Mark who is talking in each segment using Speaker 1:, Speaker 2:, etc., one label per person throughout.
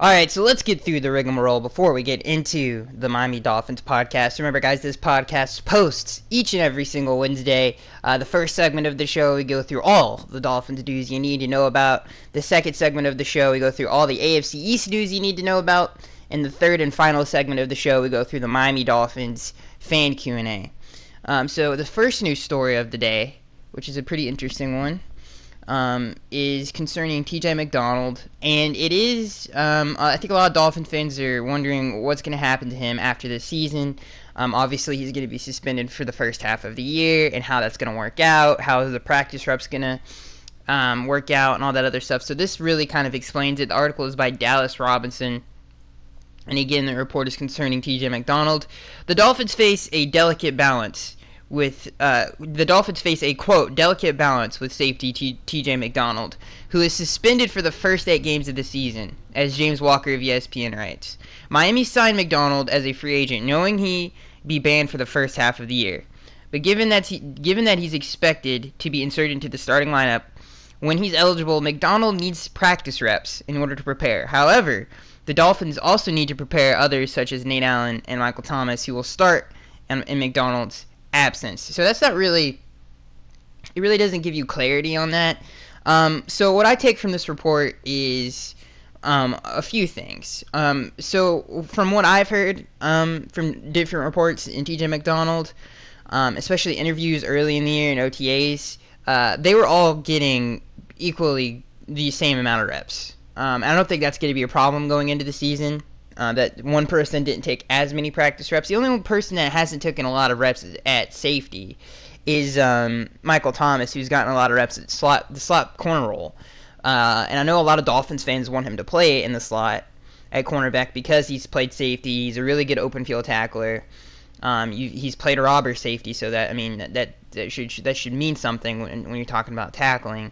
Speaker 1: Alright, so let's get through the rigmarole before we get into the Miami Dolphins podcast. Remember, guys, this podcast posts each and every single Wednesday. The first segment of the show, we go through all the Dolphins news you need to know about. The second segment of the show, we go through all the AFC East news you need to know about. And the third and final segment of the show, we go through the Miami Dolphins fan Q&A. So the first news story of the day, which is a pretty interesting one, is concerning TJ McDonald, and it is, I think a lot of Dolphin fans are wondering what's going to happen to him after this season. Obviously, he's going to be suspended for the first half of the year, and how that's going to work out, how the practice reps going to work out, and all that other stuff. So this really kind of explains it. The article is by Dallas Robinson, and again, the report is concerning TJ McDonald. The Dolphins face a delicate balance with quote delicate balance with safety TJ McDonald, who is suspended for the first 8 games of the season, as James Walker of ESPN writes. Miami signed McDonald as a free agent, knowing he be banned for the first half of the year. But given that he's expected to be inserted into the starting lineup when he's eligible, McDonald needs practice reps in order to prepare. However, the Dolphins also need to prepare others such as Nate Allen and Michael Thomas, who will start in McDonald's absence. So that's not really, it really doesn't give you clarity on that. So what I take from this report is a few things. So from what I've heard from different reports in TJ McDonald, especially interviews early in the year and OTAs, they were all getting equally the same amount of reps. I don't think that's going to be a problem going into the season. That one person didn't take as many practice reps. The only one person that hasn't taken a lot of reps at safety is Michael Thomas, who's gotten a lot of reps at the slot corner role. And I know a lot of Dolphins fans want him to play in the slot at cornerback because he's played safety. He's a really good open field tackler. He's played a robber safety, so that should mean something when you're talking about tackling.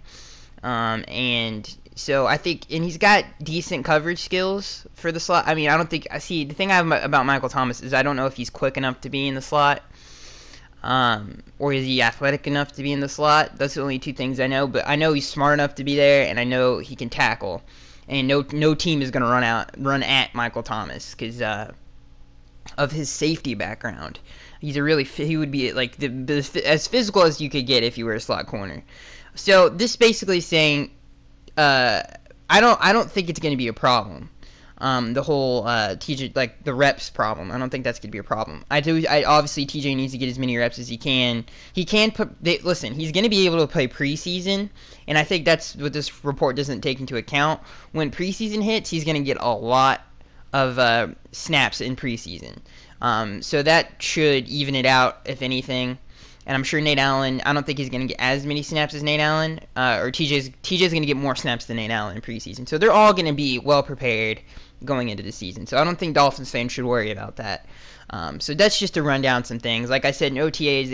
Speaker 1: And so I think, and he's got decent coverage skills for the slot. I don't think, the thing I have about Michael Thomas is I don't know if he's quick enough to be in the slot, or is he athletic enough to be in the slot. That's the only two things I know, but I know he's smart enough to be there, and I know he can tackle, and no team is going to run at Michael Thomas because of his safety background. He would be like as physical as you could get if you were a slot corner. So this basically is saying, I don't think it's going to be a problem. The whole TJ, like the reps problem, I don't think that's going to be a problem. Obviously TJ needs to get as many reps as he can. He's going to be able to play preseason, and I think that's what this report doesn't take into account. When preseason hits, he's going to get a lot of snaps in preseason. So that should even it out, if anything. And I'm sure Nate Allen, I don't think he's going to get as many snaps as Nate Allen, or TJ's going to get more snaps than Nate Allen in preseason. So they're all going to be well prepared going into the season. So I don't think Dolphins fans should worry about that. So that's just to run down some things. Like I said, in OTAs,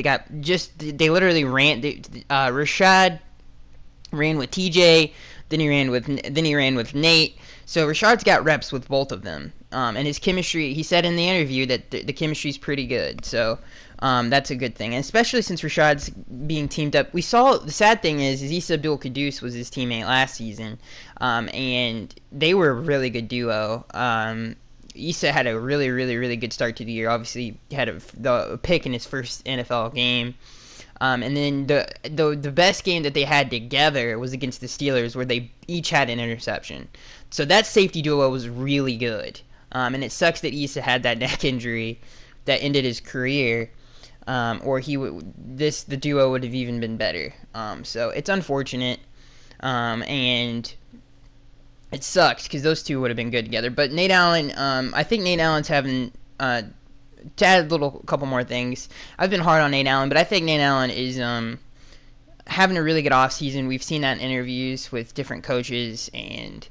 Speaker 1: they literally ran. Rashad ran with TJ, then he ran with Nate. So Rashad's got reps with both of them. And his chemistry, he said in the interview that the chemistry's pretty good. So that's a good thing. And especially since Rashad's being teamed up. We saw, the sad thing is Issa Abdul-Quddus was his teammate last season. And they were a really good duo. Issa had a really, really, really good start to the year. Obviously, he had a pick in his first NFL game. And then the best game that they had together was against the Steelers, where they each had an interception. So that safety duo was really good. And it sucks that Issa had that neck injury that ended his career, or the duo would have even been better. So it's unfortunate, and it sucks because those two would have been good together. But Nate Allen, I think Nate Allen's having to add a couple more things. I've been hard on Nate Allen, but I think Nate Allen is having a really good offseason. We've seen that in interviews with different coaches, and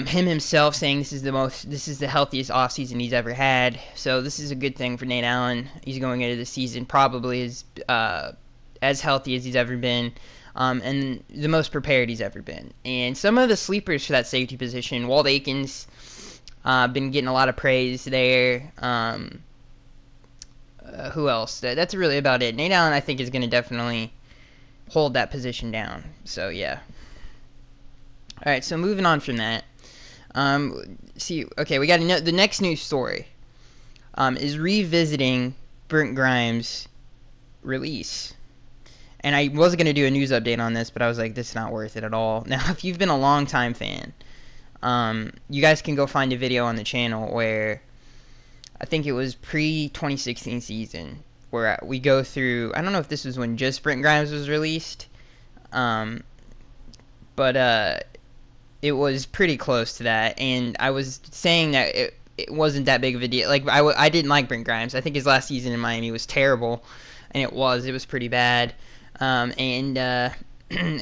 Speaker 1: him himself saying this is the healthiest offseason he's ever had. So this is a good thing for Nate Allen. He's going into the season probably as healthy as he's ever been, and the most prepared he's ever been. And some of the sleepers for that safety position, Walt Aikens, been getting a lot of praise there. Who else? That's really about it. Nate Allen, I think, is going to definitely hold that position down. So yeah. All right, so moving on from that. See, okay, we got the next news story. Is revisiting Brent Grimes' release. And I wasn't going to do a news update on this, but I was like, this is not worth it at all. Now, if you've been a long-time fan, you guys can go find a video on the channel where I think it was pre-2016 season where we go through, I don't know if this was when just Brent Grimes was released, but it was pretty close to that, and I was saying that it wasn't that big of a deal. Like, I didn't like Brent Grimes. I think his last season in Miami was terrible, and it was pretty bad. And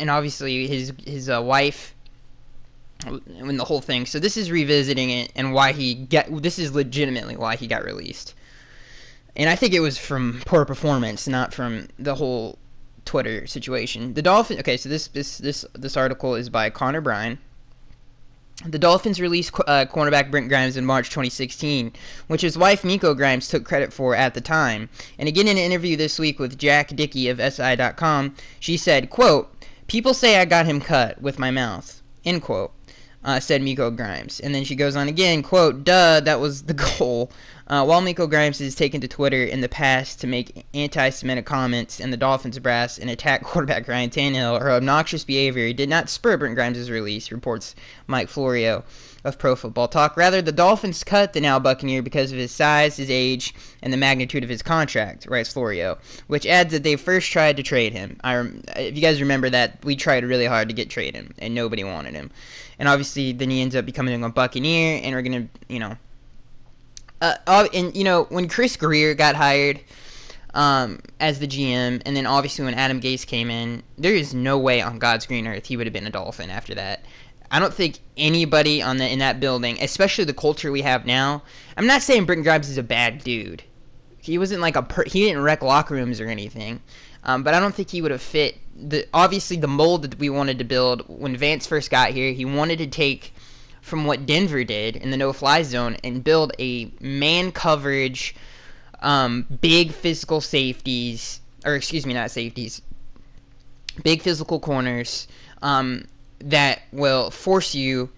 Speaker 1: obviously his wife and the whole thing. So this is revisiting it and this is legitimately why he got released. And I think it was from poor performance, not from the whole Twitter situation. The Dolphins. Okay, so this article is by Connor Bryan. The Dolphins released cornerback Brent Grimes in March 2016, which his wife Miko Grimes took credit for at the time. And again in an interview this week with Jack Dickey of SI.com, she said, quote, "People say I got him cut with my mouth," end quote, said Miko Grimes. And then she goes on again, quote, "Duh, that was the goal." While Miko Grimes has taken to Twitter in the past to make anti-Semitic comments and the Dolphins brass and attack quarterback Ryan Tannehill, her obnoxious behavior did not spur Brent Grimes' release, reports Mike Florio of Pro Football Talk. Rather, the Dolphins cut the now Buccaneer because of his size, his age, and the magnitude of his contract, writes Florio, which adds that they first tried to trade him. If you guys remember that, we tried really hard to trade him, and nobody wanted him. And obviously, then he ends up becoming a Buccaneer, and we're going to, when Chris Greer got hired as the GM, and then obviously when Adam Gase came in, there is no way on God's green earth he would have been a Dolphin after that. I don't think anybody in that building, especially the culture we have now. I'm not saying Brent Grimes is a bad dude. He wasn't like he didn't wreck locker rooms or anything. But I don't think he would have fit obviously the mold that we wanted to build when Vance first got here. He wanted to take from what Denver did in the no-fly zone and build a man coverage, big physical safeties, or excuse me, not safeties, big physical corners that will force you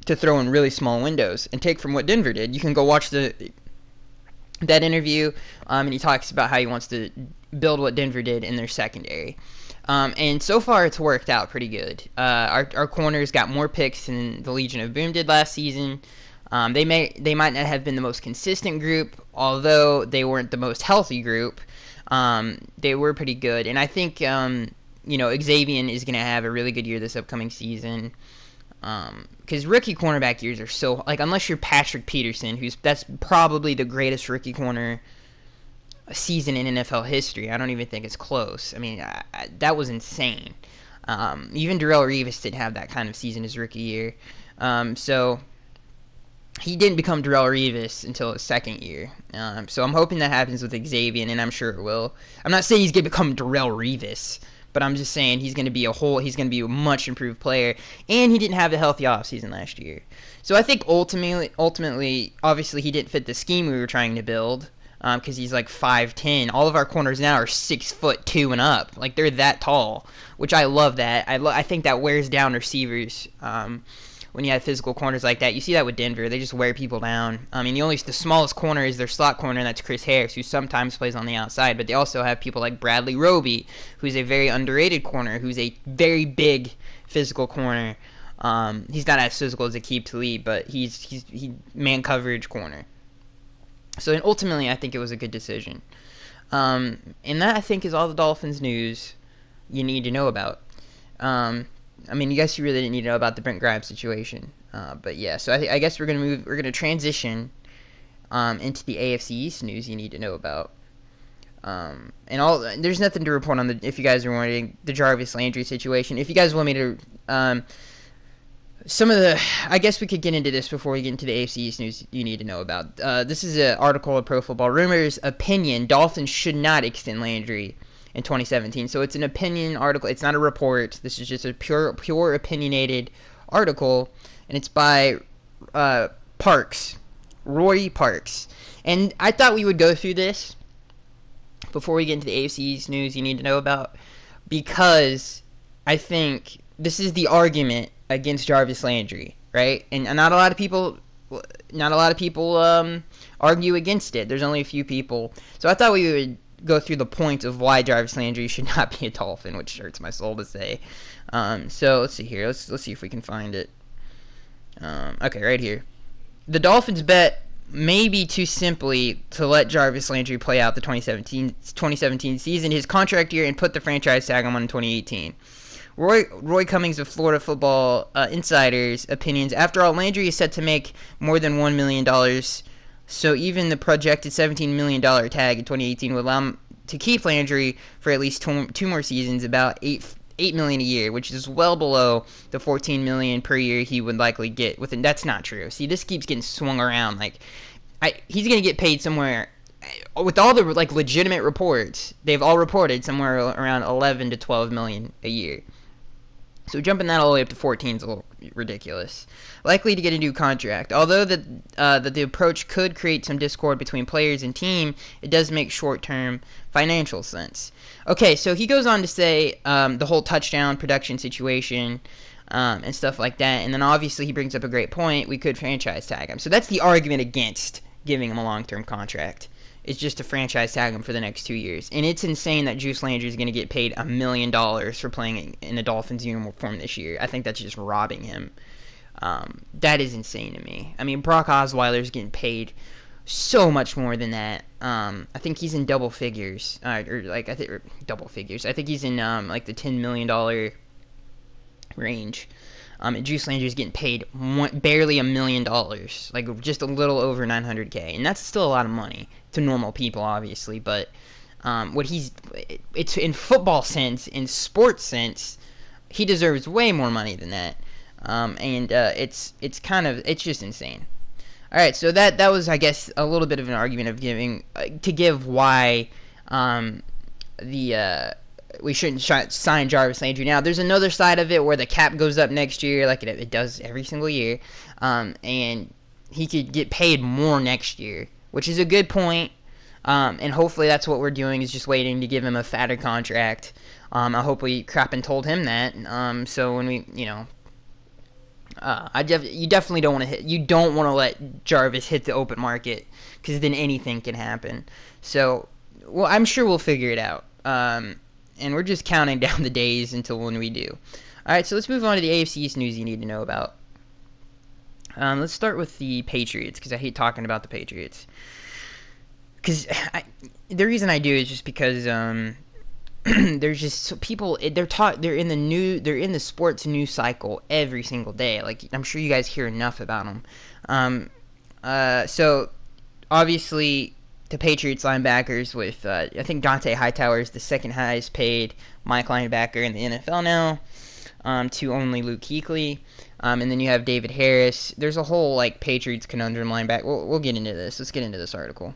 Speaker 1: to throw in really small windows and take from what Denver did. You can go watch that interview, and he talks about how he wants to build what Denver did in their secondary. And so far, it's worked out pretty good. Our corners got more picks than the Legion of Boom did last season. They might not have been the most consistent group, although they weren't the most healthy group. They were pretty good, and I think Xavier is going to have a really good year this upcoming season. Because rookie cornerback years are so unless you're Patrick Peterson, that's probably the greatest rookie corner season in NFL history. I don't even think it's close. I mean, that was insane. Even Darrelle Revis didn't have that kind of season his rookie year. So he didn't become Darrelle Revis until his second year. So I'm hoping that happens with Xavier, and I'm sure it will. I'm not saying he's going to become Darrelle Revis, but I'm just saying he's going to be a much improved player, and he didn't have a healthy offseason last year. So I think ultimately, obviously he didn't fit the scheme we were trying to build. Because he's like 5'10". All of our corners now are 6'2" and up. They're that tall, which I love that. I think that wears down receivers when you have physical corners like that. You see that with Denver. They just wear people down. I mean, the smallest corner is their slot corner, and that's Chris Harris, who sometimes plays on the outside. But they also have people like Bradley Roby, who's a very underrated corner, who's a very big physical corner. He's not as physical as Aqib Talib, but he's man coverage corner. So ultimately, I think it was a good decision. And that, I think, is all the Dolphins news you need to know about. I mean, you guys really didn't need to know about the Brent Grimes situation. But yeah, so I guess we're going to transition into the AFC East news you need to know about. There's nothing to report on if you guys are wondering, the Jarvis Landry situation. If you guys want me to I guess we could get into this before we get into the AFC East news you need to know about. This is an article of Pro Football Rumors. Opinion: Dolphins should not extend Landry in 2017. So it's an opinion article. It's not a report. This is just a pure opinionated article, and it's by Roy Parks. And I thought we would go through this before we get into the AFC East news you need to know about, because I think this is the argument against Jarvis Landry, right? And not a lot of people argue against it. There's only a few people. So I thought we would go through the points of why Jarvis Landry should not be a Dolphin, which hurts my soul to say. So let's see here. Let's see if we can find it. Okay, right here. The Dolphins bet maybe too simply to let Jarvis Landry play out the 2017 season, his contract year, and put the franchise tag on him in 2018. Roy Cummings of Florida Football Insider's opinions. After all, Landry is set to make more than $1 million, so even the projected $17 million tag in 2018 would allow him to keep Landry for at least two more seasons, about $8 million a year, which is well below the $14 million per year he would likely get. That's not true. See, this keeps getting swung around. He's gonna get paid somewhere. With all the legitimate reports, they've all reported somewhere around 11 to 12 million a year. So jumping that all the way up to 14 is a little ridiculous. Likely to get a new contract. Although that the approach could create some discord between players and team, it does make short-term financial sense. Okay, so he goes on to say the whole touchdown production situation and stuff like that. And then obviously he brings up a great point. We could franchise tag him. So that's the argument against giving him a long-term contract. It's just to franchise tag him for the next 2 years. And it's insane that Juice Landry is going to get paid $1 million for playing in a Dolphins uniform this year. I think that's just robbing him. That is insane to me. I mean, Brock Osweiler's getting paid so much more than that. I think he's in double figures. Double figures. I think he's in the $10 million range. And Juice Landry is getting paid barely $1 million, just a little over $900K, and that's still a lot of money to normal people, obviously. But it's in football sense, in sports sense, he deserves way more money than that, and it's just insane. All right, so that was, I guess, a little bit of an argument of give why we shouldn't sign Jarvis Landry now. There's another side of it where the cap goes up next year, like it does every single year, and he could get paid more next year, which is a good point, and hopefully that's what we're doing, is just waiting to give him a fatter contract. I hope we crap and told him that, so when we, you definitely don't want to let Jarvis hit the open market, because then anything can happen. So, well, I'm sure we'll figure it out. And we're just counting down the days until when we do. Alright, so let's move on to the AFC East news you need to know about. Let's start with the Patriots, because I hate talking about the Patriots. Because the reason I do is just because there's just people, they're in the sports news cycle every single day. I'm sure you guys hear enough about them. So obviously the Patriots linebackers with, I think Dont'a Hightower is the second highest paid Mike linebacker in the NFL now, to only Luke Kuechly. And then you have David Harris. There's a whole, Patriots conundrum linebacker. We'll get into this. Let's get into this article.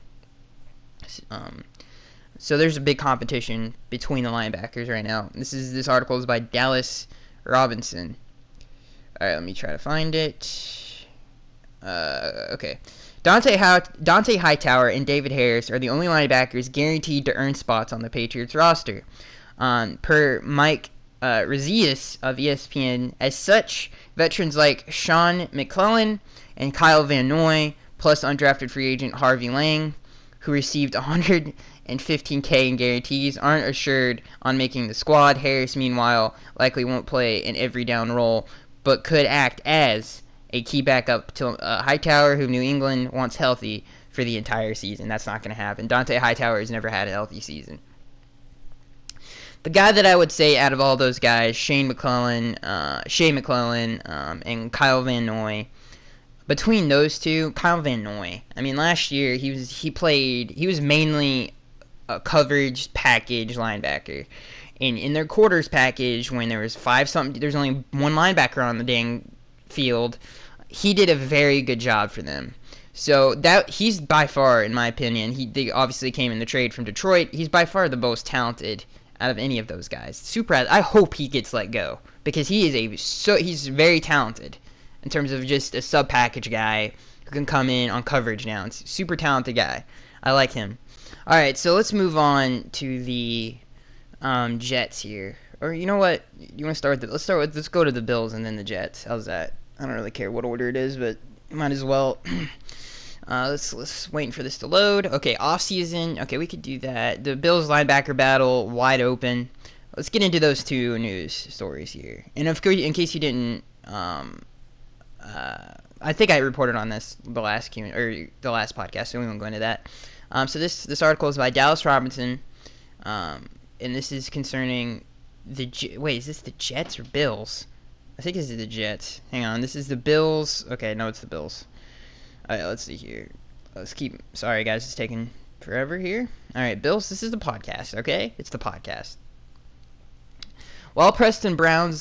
Speaker 1: So there's a big competition between the linebackers right now. This article is by Dallas Robinson. Alright, let me try to find it. Okay. Dont'a Hightower and David Harris are the only linebackers guaranteed to earn spots on the Patriots roster. Per Mike Razias of ESPN, as such, veterans like Sean McClellan and Kyle Van Noy, plus undrafted free agent Harvey Lang, who received $115K in guarantees, aren't assured on making the squad. Harris, meanwhile, likely won't play an every down role, but could act as a key backup to Hightower, who New England wants healthy for the entire season. That's not going to happen. Dont'a Hightower has never had a healthy season. The guy that I would say out of all those guys, Shea McClellan, and Kyle Van Noy, between those two, Kyle Van Noy, I mean, last year he was mainly a coverage package linebacker. And in their quarters package, when there was there's only one linebacker on the dang field, he did a very good job for them. So he's by far, in my opinion, they obviously came in the trade from Detroit. He's by far the most talented out of any of those guys. I hope he gets let go, because he's very talented in terms of just a sub package guy who can come in on coverage now. It's a super talented guy. I like him. All right, so let's move on to the Jets here. Or you know what? You want to start with let's go to the Bills and then the Jets. How's that? I don't really care what order it is, but might as well. Let's waiting for this to load. Okay, off season. Okay, we could do that. The Bills linebacker battle wide open. Let's get into those two news stories here. And of course, in case you didn't, I think I reported on this the last podcast, so we won't go into that. So this article is by Dallas Robinson, and this is concerning wait, is this the Jets or Bills? I think this is the Jets. Hang on, this is the Bills. Okay, no, it's the Bills. All right, let's see here. Sorry, guys, it's taking forever here. All right, Bills, this is the podcast, okay? It's the podcast. While Preston Brown,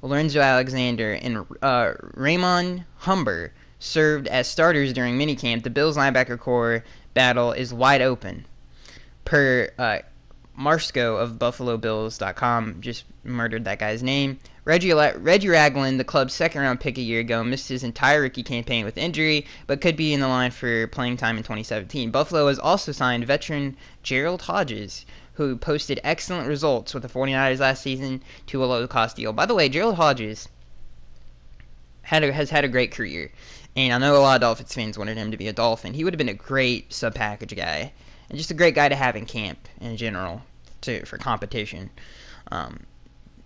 Speaker 1: Lorenzo Alexander, and Raymond Humber served as starters during minicamp, the Bills linebacker core battle is wide open. Per Marsko of BuffaloBills.com, just murdered that guy's name. Reggie Ragland, the club's second-round pick a year ago, missed his entire rookie campaign with injury, but could be in the line for playing time in 2017. Buffalo has also signed veteran Gerald Hodges, who posted excellent results with the 49ers last season, to a low-cost deal. By the way, Gerald Hodges has had a great career, and I know a lot of Dolphins fans wanted him to be a Dolphin. He would have been a great sub-package guy, and just a great guy to have in camp in general for competition.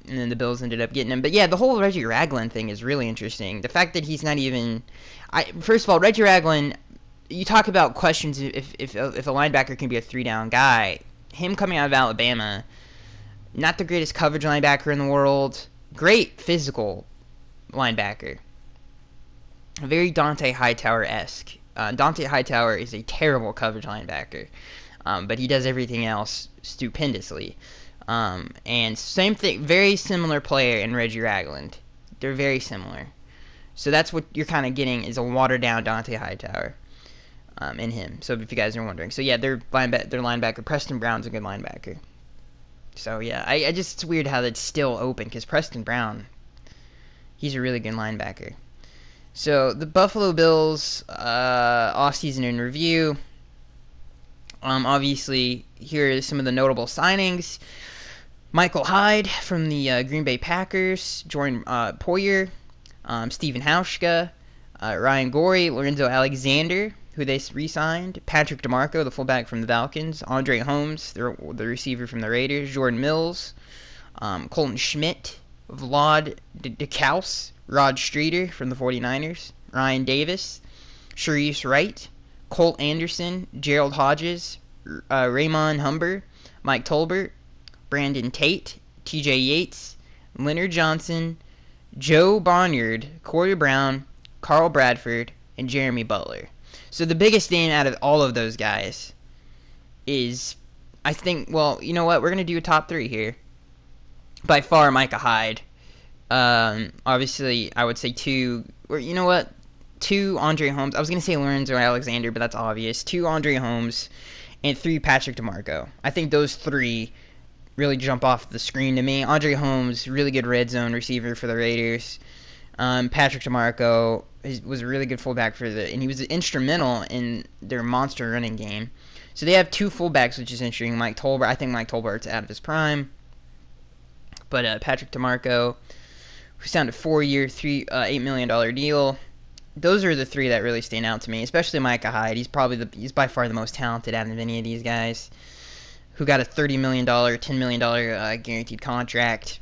Speaker 1: And then the Bills ended up getting him. But yeah, the whole Reggie Ragland thing is really interesting. The fact that he's not even... First of all, Reggie Ragland, you talk about questions if a linebacker can be a three-down guy. Him coming out of Alabama, not the greatest coverage linebacker in the world. Great physical linebacker. Very Dante Hightower-esque. Dante Hightower is a terrible coverage linebacker. But he does everything else stupendously. And same thing, very similar player in Reggie Ragland. They're very similar. So that's what you're kind of getting, is a watered-down Dante Hightower in him. So if you guys are wondering. So yeah, their linebacker, Preston Brown's a good linebacker. So yeah, I just, it's weird how that's still open, because Preston Brown, he's a really good linebacker. So the Buffalo Bills offseason in review. Obviously, here are some of the notable signings. Michael Hyde from the Green Bay Packers, Jordan Poyer, Stephen Hauschka, Ryan Gorey, Lorenzo Alexander, who they re-signed, Patrick DeMarco, the fullback from the Falcons, Andre Holmes, the receiver from the Raiders, Jordan Mills, Colton Schmidt, Vlad DeKaus, Rod Streeter from the 49ers, Ryan Davis, Sharice Wright, Colt Anderson, Gerald Hodges, Raymond Humber, Mike Tolbert, Brandon Tate, TJ Yates, Leonard Johnson, Joe Barnyard, Corey Brown, Carl Bradford, and Jeremy Butler. So the biggest name out of all of those guys is, I think, well, you know what? We're going to do a top three here. By far, Micah Hyde. Obviously, I would say two, or you know what? Two, Andre Holmes. I was going to say Lorenzo Alexander, but that's obvious. Two, Andre Holmes, and three, Patrick DeMarco. I think those three really jump off the screen to me. Andre Holmes, really good red zone receiver for the Raiders. Patrick DeMarco was a really good fullback and he was instrumental in their monster running game. So they have two fullbacks, which is interesting. Mike Tolbert, I think Mike Tolbert's out of his prime. But Patrick DeMarco, who signed a 4-year, $8 million deal. Those are the three that really stand out to me, especially Micah Hyde. He's by far the most talented out of any of these guys, who got a $30 million, $10 million guaranteed contract.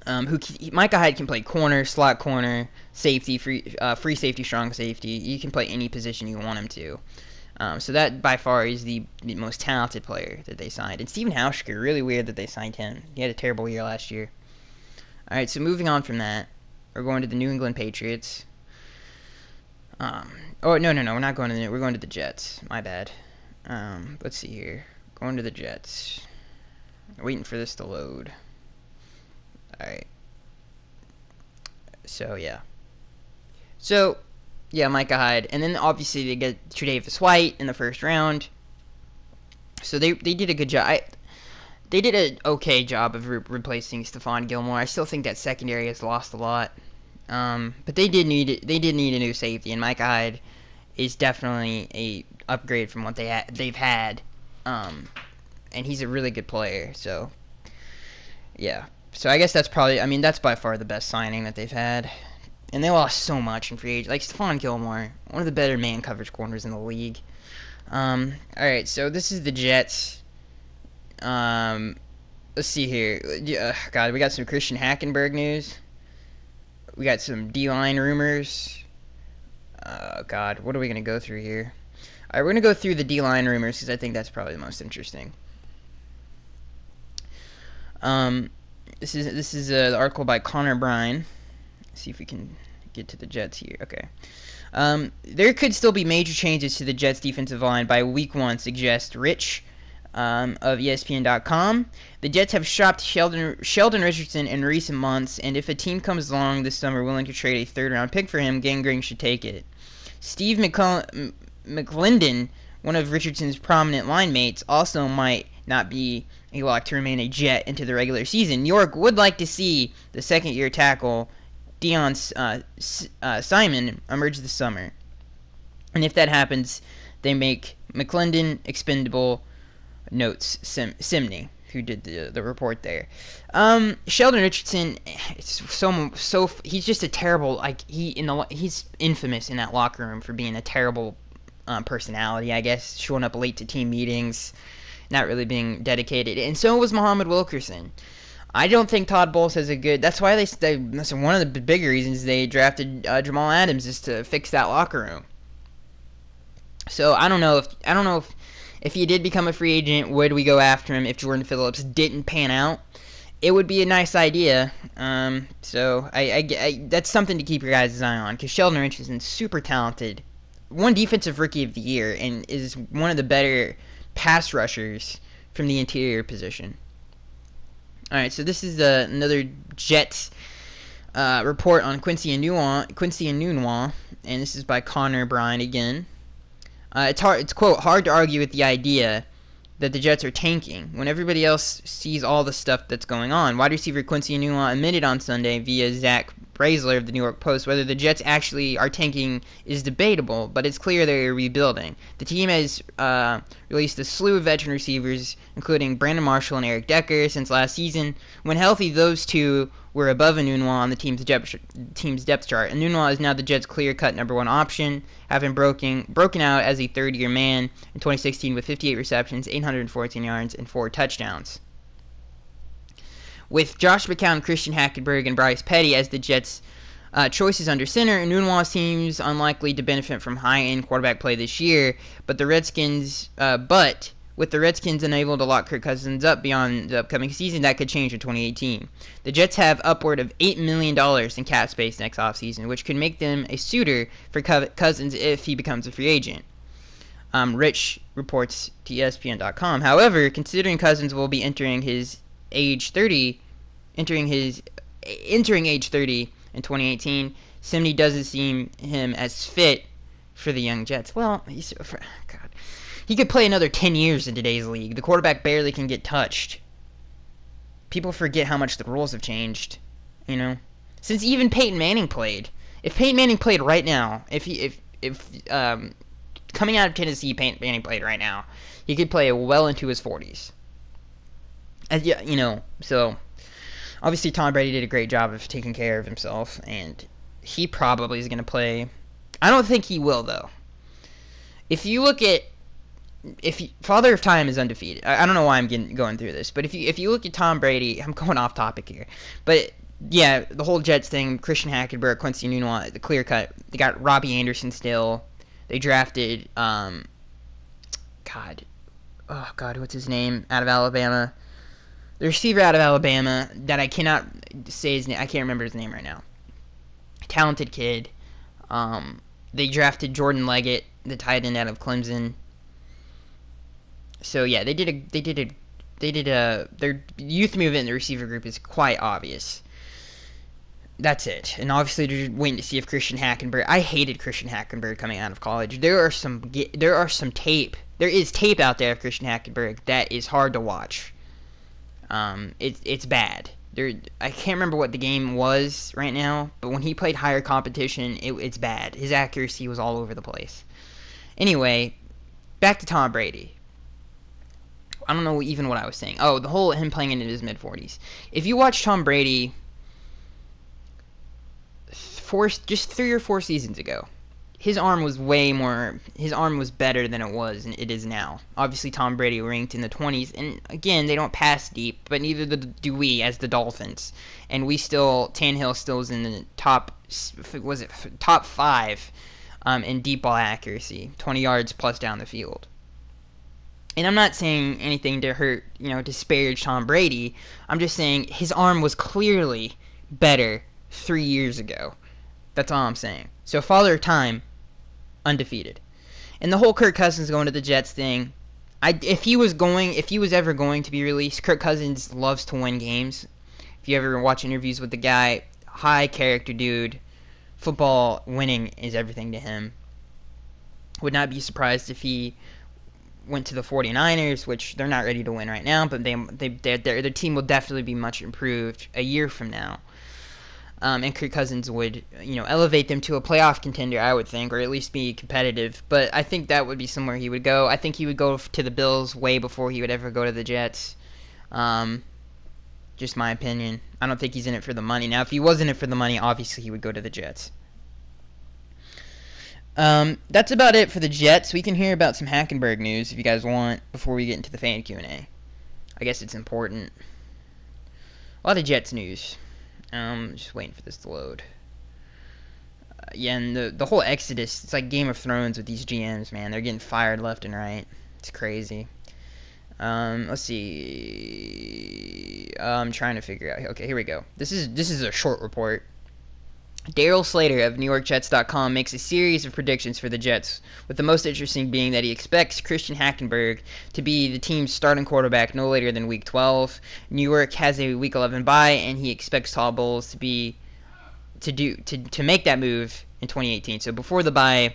Speaker 1: Micah Hyde can play corner, slot corner, safety, free safety, strong safety. He can play any position you want him to. So that by far is the most talented player that they signed. And Stephen Hauschka, really weird that they signed him. He had a terrible year last year. All right, so moving on from that, we're going to the New England Patriots. No, we're not going to we're going to the Jets. My bad. Let's see here. Going to the Jets. Waiting for this to load. Alright. So, yeah. Micah Hyde. And then, obviously, they get Tre'Davious White in the first round. So, they did a good job. They did an okay job of replacing Stephon Gilmore. I still think that secondary has lost a lot. But they did need a new safety, and Micah Hyde is definitely a upgrade from what they've had. And he's a really good player, so yeah. So I guess that's probably, I mean, that's by far the best signing that they've had. And they lost so much in free agency. Like Stephon Gilmore, one of the better man coverage corners in the league. Alright, so this is the Jets. Let's see here. God, we got some Christian Hackenberg news. We got some D-line rumors. God, what are we going to go through here? Alright, we're going to go through the D-line rumors because I think that's probably the most interesting. This is the article by Connor Bryan. Let's see if we can get to the Jets here. Okay. There could still be major changes to the Jets' defensive line by week 1, suggests Rich of ESPN.com. The Jets have shopped Sheldon Richardson in recent months, and if a team comes along this summer willing to trade a third-round pick for him, Gang should take it. Steve McLendon, one of Richardson's prominent line mates, also might not be a lock to remain a Jet into the regular season. New York would like to see the second-year tackle Deion Simon emerge this summer. And if that happens, they make McClendon expendable, notes Simney, who did the report there. Sheldon Richardson, he's just a terrible, he's infamous in that locker room for being a terrible personality, I guess, showing up late to team meetings, not really being dedicated. And so was Muhammad Wilkerson. I don't think Todd Bowles has a good. That's why that's one of the bigger reasons they drafted Jamal Adams, is to fix that locker room. So I don't know if he did become a free agent, would we go after him if Jordan Phillips didn't pan out? It would be a nice idea. So I that's something to keep your guys' eye on, because Sheldon Richardson's super talented, one defensive rookie of the year, and is one of the better pass rushers from the interior position. Alright, so this is another Jets report on Quincy Enunwa, and this is by Connor Bryan again. It's quote, hard to argue with the idea that the Jets are tanking when everybody else sees all the stuff that's going on. Wide receiver Quincy Enunwa admitted on Sunday via Zach Braziler of the New York Post whether the Jets actually are tanking is debatable, but it's clear they're rebuilding. The team has released a slew of veteran receivers, including Brandon Marshall and Eric Decker, since last season. When healthy, those two were above Enunwa on the team's depth chart. Enunwa is now the Jets' clear-cut number one option, having broken out as a third-year man in 2016 with 58 receptions, 814 yards, and 4 touchdowns. With Josh McCown, Christian Hackenberg, and Bryce Petty as the Jets' choices under center, Enunwa seems unlikely to benefit from high-end quarterback play this year, but with the Redskins unable to lock Kirk Cousins up beyond the upcoming season, that could change in 2018. The Jets have upward of $8 million in cap space next offseason, which could make them a suitor for Cousins if he becomes a free agent. Rich reports to ESPN.com. However, considering Cousins will be entering age 30 in 2018, Simney doesn't seem him as fit for the young Jets. Well, he could play another 10 years in today's league. The quarterback barely can get touched. People forget how much the rules have changed, since even Peyton Manning played. If Peyton Manning played right now, if coming out of Tennessee, Peyton Manning played right now, he could play well into his 40s. So obviously Tom Brady did a great job of taking care of himself, and he probably is going to play. I don't think he will, though. If you look at Father of Time is undefeated. I don't know why I'm going through this, but if you look at Tom Brady, I'm going off topic here, but yeah, the whole Jets thing, Christian Hackenberg, Quincy Enunwa, the clear cut. They got Robbie Anderson still. They drafted what's his name out of Alabama? The receiver out of Alabama that I cannot say his name. I can't remember his name right now. Talented kid. They drafted Jordan Leggett, the tight end out of Clemson. So yeah, their youth movement in the receiver group is quite obvious. That's it. And obviously they're waiting to see if Christian Hackenberg. I hated Christian Hackenberg coming out of college. There is tape out there of Christian Hackenberg that is hard to watch. It's bad. I can't remember what the game was right now, but when he played higher competition, it's bad. His accuracy was all over the place. Anyway, back to Tom Brady. I don't know even what I was saying. Oh, the whole him playing into his mid-40s. If you watch Tom Brady just 3 or 4 seasons ago, his arm was better than it is now. Obviously, Tom Brady ranked in the 20s, and again, they don't pass deep, but neither do we as the Dolphins. And Tannehill still is in the top 5 in deep ball accuracy, 20 yards plus down the field. And I'm not saying anything to disparage Tom Brady. I'm just saying his arm was clearly better 3 years ago. That's all I'm saying. So Father Time, undefeated. And the whole Kirk Cousins going to the Jets thing, if he was ever going to be released, Kirk Cousins loves to win games. If you ever watch interviews with the guy, high character dude, football winning is everything to him. Would not be surprised if he went to the 49ers, which they're not ready to win right now, but their team will definitely be much improved a year from now. And Kirk Cousins would, elevate them to a playoff contender, I would think, or at least be competitive. But I think that would be somewhere he would go. I think he would go to the Bills way before he would ever go to the Jets. Just my opinion. I don't think he's in it for the money. Now, if he was in it for the money, obviously he would go to the Jets. That's about it for the Jets. We can hear about some Hackenberg news if you guys want before we get into the fan Q&A. I guess it's important. A lot of Jets news. Just waiting for this to load. Yeah, and the whole exodus, it's like Game of Thrones with these GMs, man. They're getting fired left and right. It's crazy. Let's see. I'm trying to figure out. Okay, here we go. This is a short report. Daryl Slater of NewYorkJets.com makes a series of predictions for the Jets, with the most interesting being that he expects Christian Hackenberg to be the team's starting quarterback no later than Week 12. New York has a Week 11 bye, and he expects Todd Bowles to make that move in 2018. So before the bye,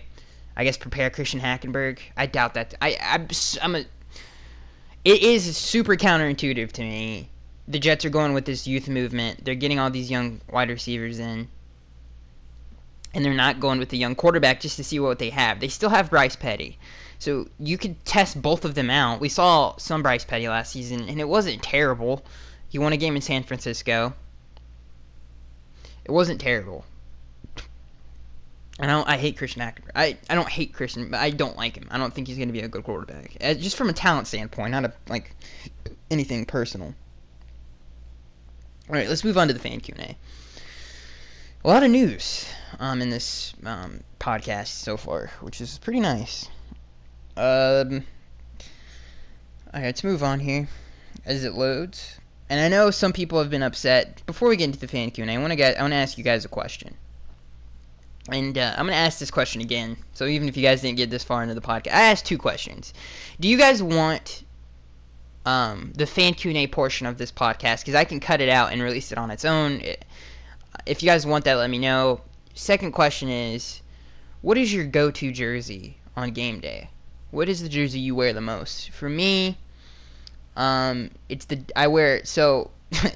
Speaker 1: I guess prepare Christian Hackenberg. I doubt that. It is super counterintuitive to me. The Jets are going with this youth movement. They're getting all these young wide receivers in. And they're not going with the young quarterback just to see what they have. They still have Bryce Petty. So you could test both of them out. We saw some Bryce Petty last season, and it wasn't terrible. He won a game in San Francisco. It wasn't terrible. And I hate Christian Hackenberg. I don't hate Christian, but I don't like him. I don't think he's going to be a good quarterback. Just from a talent standpoint, not anything personal. All right, let's move on to the fan Q&A. A lot of news in this podcast so far, which is pretty nice. Alright, let's move on here as it loads. And I know some people have been upset. Before we get into the fan Q&A, I want to ask you guys a question. And I'm going to ask this question again. So even if you guys didn't get this far into the podcast, I asked 2 questions. Do you guys want the fan Q&A portion of this podcast? Because I can cut it out and release it on its own. If you guys want that, let me know. Second question is, what is your go-to jersey on game day? What is the jersey you wear the most? For me, so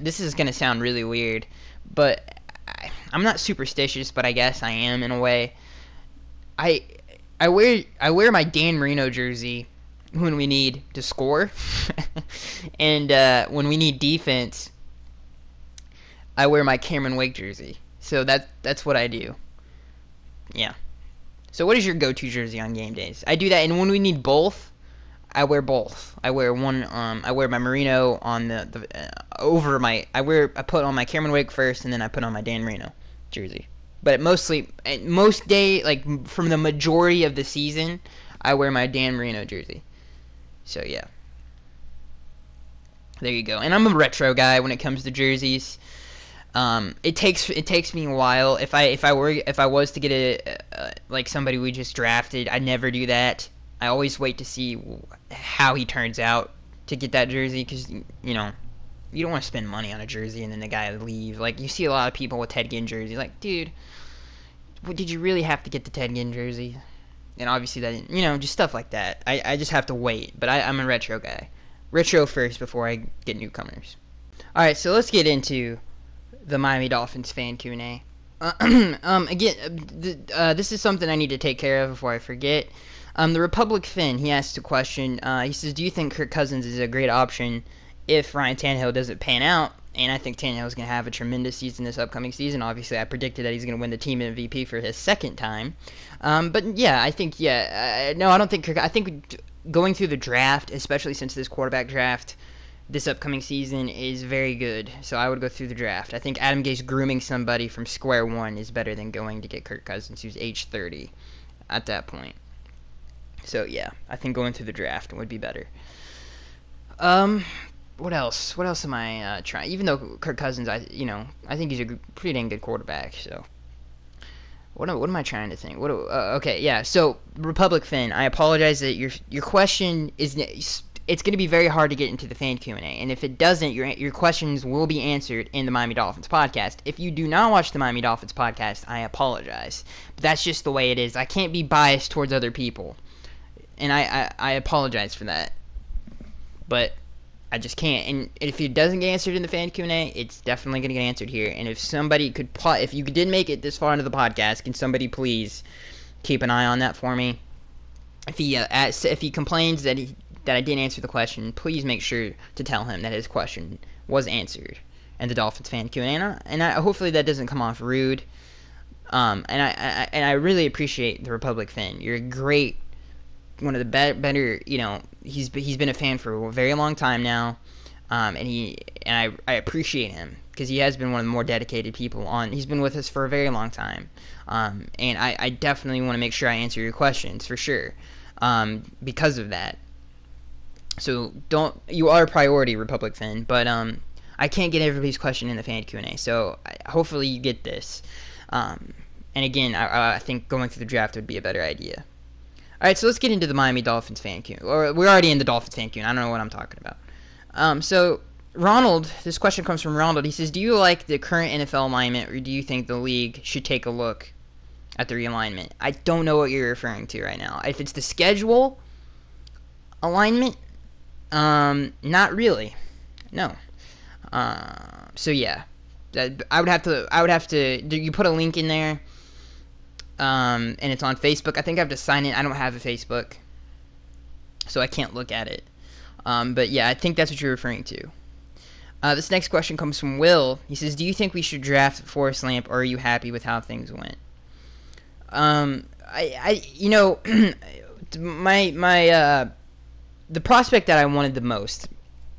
Speaker 1: this is going to sound really weird, but I'm not superstitious, but I guess I am in a way. I wear my Dan Marino jersey when we need to score, and when we need defense, I wear my Cameron Wake jersey. So that's what I do. Yeah. So what is your go-to jersey on game days? I do that, and when we need both, I wear both. I wear I wear my Marino on I put on my Cameron Wake first, and then I put on my Dan Marino jersey. But most day, like from the majority of the season, I wear my Dan Marino jersey. So yeah. There you go. And I'm a retro guy when it comes to jerseys. It takes me a while. If I was to get like somebody we just drafted, I'd never do that. I always wait to see how he turns out to get that jersey, because you don't want to spend money on a jersey and then the guy leave. Like, you see a lot of people with Ted Ginn jerseys. Like, dude, did you really have to get the Ted Ginn jersey? And obviously that, just stuff like that. I just have to wait. But I'm a retro guy. Retro first before I get newcomers. All right, so let's get into the Miami Dolphins fan Q&A. Again, this is something I need to take care of before I forget. The Republic Finn, he asked a question. He says, do you think Kirk Cousins is a great option if Ryan Tannehill doesn't pan out? And I think Tannehill is going to have a tremendous season this upcoming season. Obviously, I predicted that he's going to win the team MVP for his second time. But yeah, I think, no, I don't think Kirk. I think going through the draft, especially since this quarterback draft this upcoming season is very good. So I would go through the draft. I think Adam Gase grooming somebody from square one is better than going to get Kirk Cousins, who's age 30 at that point. So yeah, I think going through the draft would be better. What else? What else am I trying? Even though Kirk Cousins, I think he's a pretty dang good quarterback. So what am I trying to think? Okay, yeah. So Republic Finn, I apologize that your question is, it's going to be very hard to get into the fan Q&A, and if it doesn't, your questions will be answered in the Miami Dolphins podcast. If you do not watch the Miami Dolphins podcast, I apologize, but that's just the way it is. I can't be biased towards other people, and I apologize for that, but I just can't. And if it doesn't get answered in the fan Q&A, it's definitely going to get answered here. And if somebody could, if you did make it this far into the podcast, can somebody please keep an eye on that for me? If he complains that I didn't answer the question, please make sure to tell him that his question was answered in the Dolphins fan Q&A. And hopefully that doesn't come off rude. And I really appreciate the Republic Finn. You're a great, one of the better, he's been a fan for a very long time now, and I appreciate him because he has been one of the more dedicated people on. He's been with us for a very long time, and I definitely want to make sure I answer your questions for sure, because of that. So you are a priority, Republic Finn, but I can't get everybody's question in the fan Q&A, so hopefully you get this. And again, I think going through the draft would be a better idea. All right, so let's get into the Miami Dolphins fan Q. Or we're already in the Dolphins fan Q. I don't know what I'm talking about. So Ronald, this question comes from Ronald. He says, do you like the current NFL alignment, or do you think the league should take a look at the realignment? I don't know what you're referring to right now. If it's the schedule alignment, not really. No. So yeah, I would have to. You put a link in there. And it's on Facebook. I think I have to sign in. I don't have a Facebook, so I can't look at it. But yeah, I think that's what you're referring to. This next question comes from Will. He says, do you think we should draft Forrest Lamp, or are you happy with how things went? The prospect that I wanted the most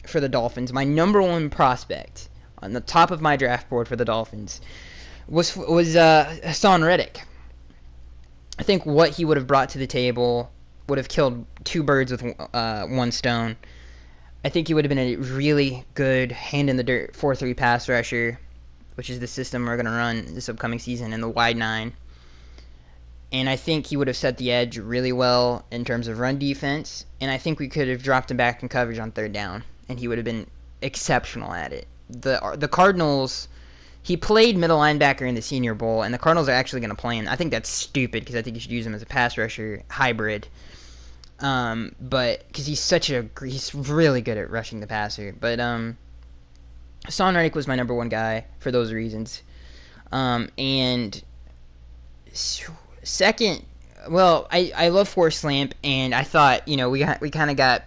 Speaker 1: for the Dolphins, my number one prospect on the top of my draft board for the Dolphins was Hassan Reddick. I think what he would have brought to the table would have killed two birds with one stone. I think he would have been a really good hand-in-the-dirt 4-3 pass rusher, which is the system we're going to run this upcoming season in the wide nine. And I think he would have set the edge really well in terms of run defense. And I think we could have dropped him back in coverage on third down, and he would have been exceptional at it. The Cardinals... He played middle linebacker in the Senior Bowl, and the Cardinals are actually going to play him. I think that's stupid because I think you should use him as a pass rusher hybrid. But because he's really good at rushing the passer. But Hassan Reddick was my number one guy for those reasons. And second, well, I love Forrest Lamp, and I thought we kind of got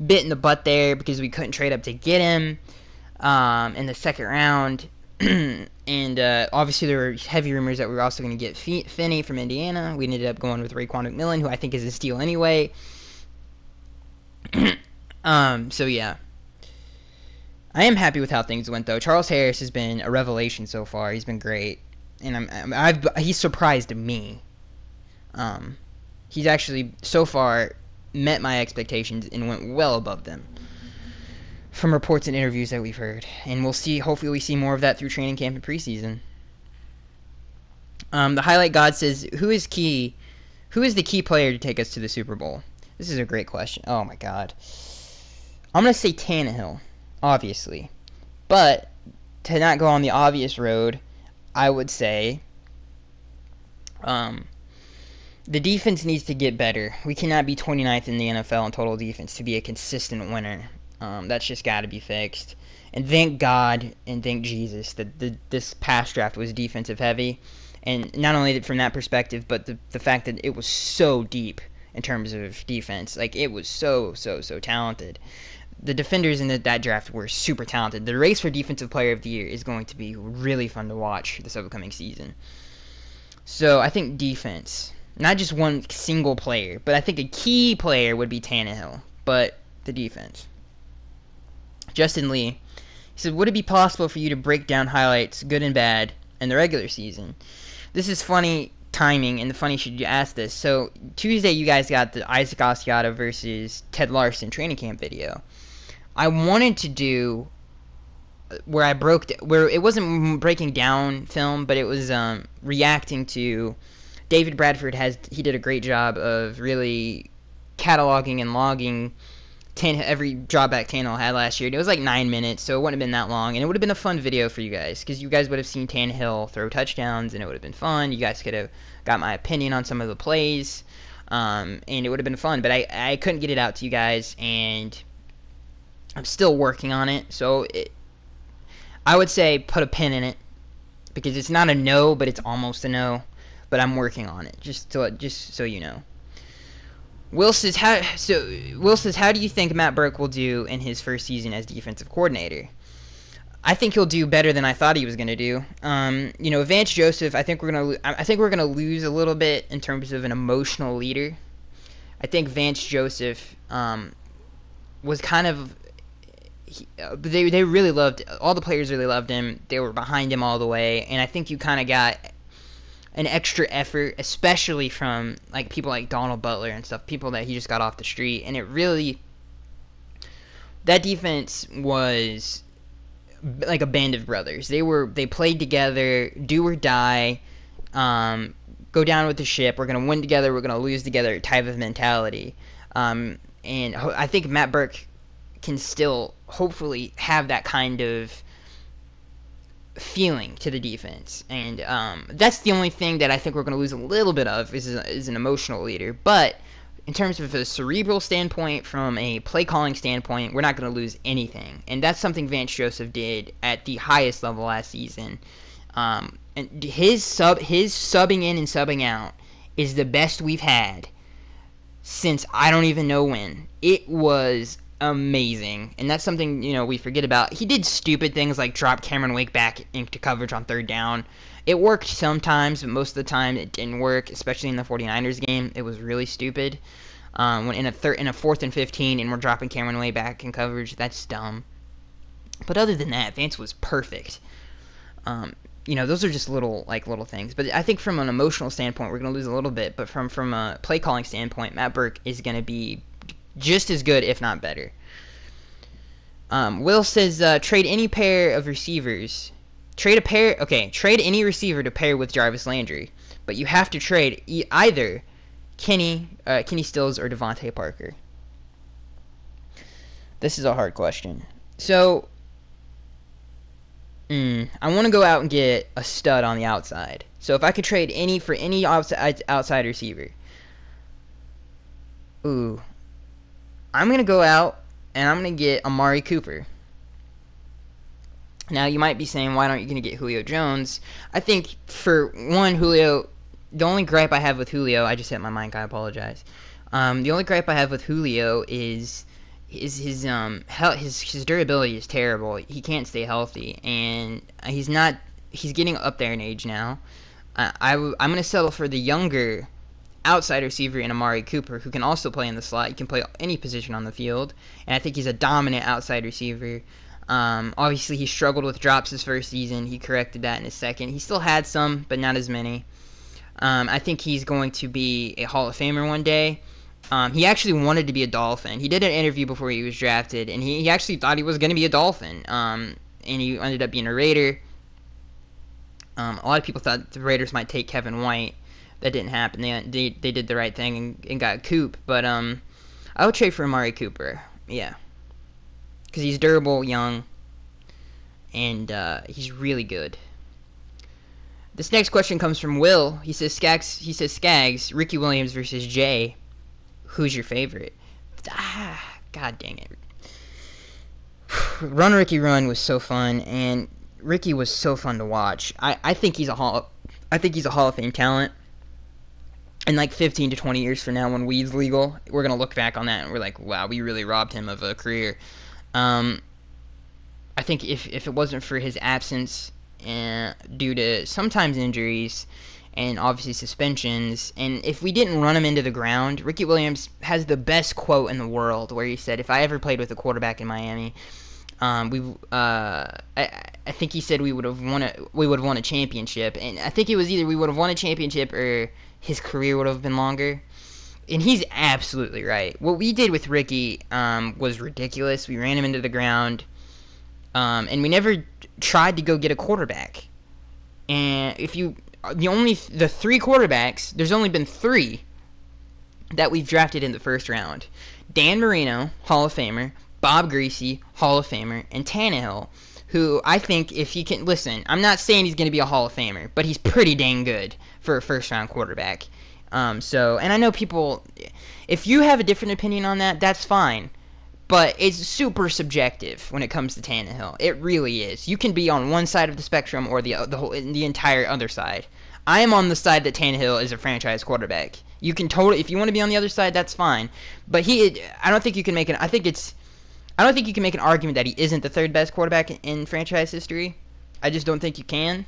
Speaker 1: bit in the butt there because we couldn't trade up to get him in the second round. And obviously there were heavy rumors that we were also going to get Finney from Indiana. We ended up going with Raekwon McMillan, who I think is a steal anyway. So yeah, I am happy with how things went though. Charles Harris has been a revelation so far. He's been great, and he's surprised me. He's actually so far met my expectations and went well above them, from reports and interviews that we've heard. And we'll see, hopefully we see more of that through training camp and preseason. The Highlight God says, who is the key player to take us to the Super Bowl? This is a great question. Oh my god. I'm going to say Tannehill, obviously. But to not go on the obvious road, I would say the defense needs to get better. We cannot be 29th in the NFL in total defense to be a consistent winner. That's just got to be fixed. And thank God and thank Jesus that this past draft was defensive heavy. And not only from that perspective, but the fact that it was so deep in terms of defense. Like, it was so talented. The defenders in that draft were super talented. The race for Defensive Player of the Year is going to be really fun to watch this upcoming season. So I think defense, not just one single player, but I think a key player would be Tannehill, but the defense. Justin Lee, he said, would it be possible for you to break down highlights, good and bad, in the regular season? This is funny timing, and funny should you ask this. So Tuesday you guys got the Isaac Asiata versus Ted Larson training camp video. I wanted to do where it wasn't breaking down film, but it was reacting to David Bradford. He did a great job of really cataloging and logging every drawback Tannehill had last year. It was like 9 minutes, so it wouldn't have been that long, and it would have been a fun video for you guys, because you guys would have seen Tannehill throw touchdowns, and it would have been fun. You guys could have got my opinion on some of the plays, and it would have been fun, but I couldn't get it out to you guys, and I'm still working on it, so I would say put a pin in it, because it's not a no, but it's almost a no, but I'm working on it, just so you know. Will says, how do you think Matt Burke will do in his first season as defensive coordinator? I think he'll do better than I thought he was going to do. Vance Joseph, I think we're gonna lose a little bit in terms of an emotional leader. I think Vance Joseph was kind of they really loved, all the players really loved him. They were behind him all the way, and I think you kind of got an extra effort, especially from like people like Donald Butler and stuff, people that he just got off the street, and it really, that defense was like a band of brothers. They played together, do or die, go down with the ship. We're gonna win together, we're gonna lose together type of mentality. And I think Matt Burke can still hopefully have that kind of feeling to the defense, and that's the only thing that I think we're going to lose a little bit of is an emotional leader. But in terms of a cerebral standpoint, from a play calling standpoint, we're not going to lose anything, and that's something Vance Joseph did at the highest level last season. And his subbing in and subbing out is the best we've had since I don't even know when. It was amazing, and that's something we forget about. He did stupid things like drop Cameron Wake back into coverage on third down. It worked sometimes, but most of the time it didn't work, especially in the 49ers game. It was really stupid. When in a 4th and 15 and we're dropping Cameron Wake back in coverage, that's dumb. But other than that, Vance was perfect. Those are just little things. But I think from an emotional standpoint, we're going to lose a little bit. But from a play calling standpoint, Matt Burke is going to be just as good, if not better. Will says, trade any pair of receivers. Trade any receiver to pair with Jarvis Landry. But you have to trade either Kenny Stills or Devontae Parker. This is a hard question. So, I want to go out and get a stud on the outside. So if I could trade any outside receiver. Ooh. I'm going to go out and I'm going to get Amari Cooper. Now, you might be saying, why aren't you going to get Julio Jones? I think, for one, Julio, the only gripe I have with Julio, I just hit my mic, I apologize. The only gripe I have with Julio is his durability is terrible. He can't stay healthy, and he's getting up there in age now. I'm going to settle for the younger outside receiver in Amari Cooper, who can also play in the slot. He can play any position on the field, and I think he's a dominant outside receiver. Obviously, he struggled with drops his first season. He corrected that in his second. He still had some, but not as many. I think he's going to be a Hall of Famer one day. He actually wanted to be a Dolphin. He did an interview before he was drafted, and he actually thought he was going to be a Dolphin. And he ended up being a Raider. A lot of people thought the Raiders might take Kevin White. That didn't happen. They did the right thing and got Coop. But I would trade for Amari Cooper. Yeah. Because he's durable, young, and he's really good. This next question comes from Will. He says, Skaggs, Ricky Williams versus Jay. Who's your favorite? God dang it. Run Ricky Run was so fun, and Ricky was so fun to watch. I think he's a Hall of Fame talent. And like 15 to 20 years from now, when weed's legal, we're gonna look back on that and we're like, wow, we really robbed him of a career. Um, I think if it wasn't for his absence due to sometimes injuries and obviously suspensions, and if we didn't run him into the ground, Ricky Williams has the best quote in the world where he said, "If I ever played with a quarterback in Miami, I think he said we would have won a championship." And I think it was either we would have won a championship or his career would have been longer. And he's absolutely right. What we did with Ricky was ridiculous. We ran him into the ground, and we never tried to go get a quarterback. And the three quarterbacks, there's only been three that we've drafted in the first round: Dan Marino, Hall of Famer; Bob Greasy, Hall of Famer; and Tannehill, who I think if he can listen, I'm not saying he's going to be a Hall of Famer, but he's pretty dang good for a first round quarterback. And I know people, if you have a different opinion on that, that's fine. But it's super subjective when it comes to Tannehill. It really is. You can be on one side of the spectrum or the entire other side. I am on the side that Tannehill is a franchise quarterback. You can if you want to be on the other side, that's fine. But I don't think you can make I don't think you can make an argument that he isn't the third best quarterback in franchise history. I just don't think you can.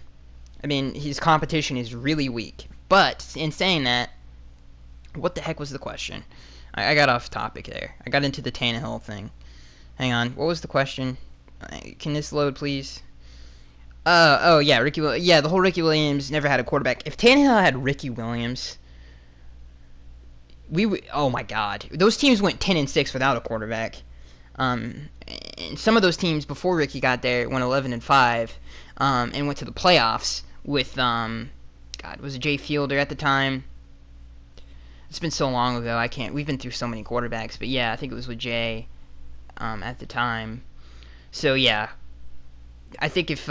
Speaker 1: I mean, his competition is really weak. But in saying that, what the heck was the question? I got off topic there. I got into the Tannehill thing. Hang on. What was the question? Can this load, please? Oh yeah, the whole Ricky Williams never had a quarterback. If Tannehill had Ricky Williams, oh my God, those teams went 10-6 without a quarterback. And some of those teams before Ricky got there went 11-5, and went to the playoffs with was it Jay Fielder at the time? It's been so long ago, we've been through so many quarterbacks, but yeah, I think it was with Jay, at the time. So yeah, I think Ricky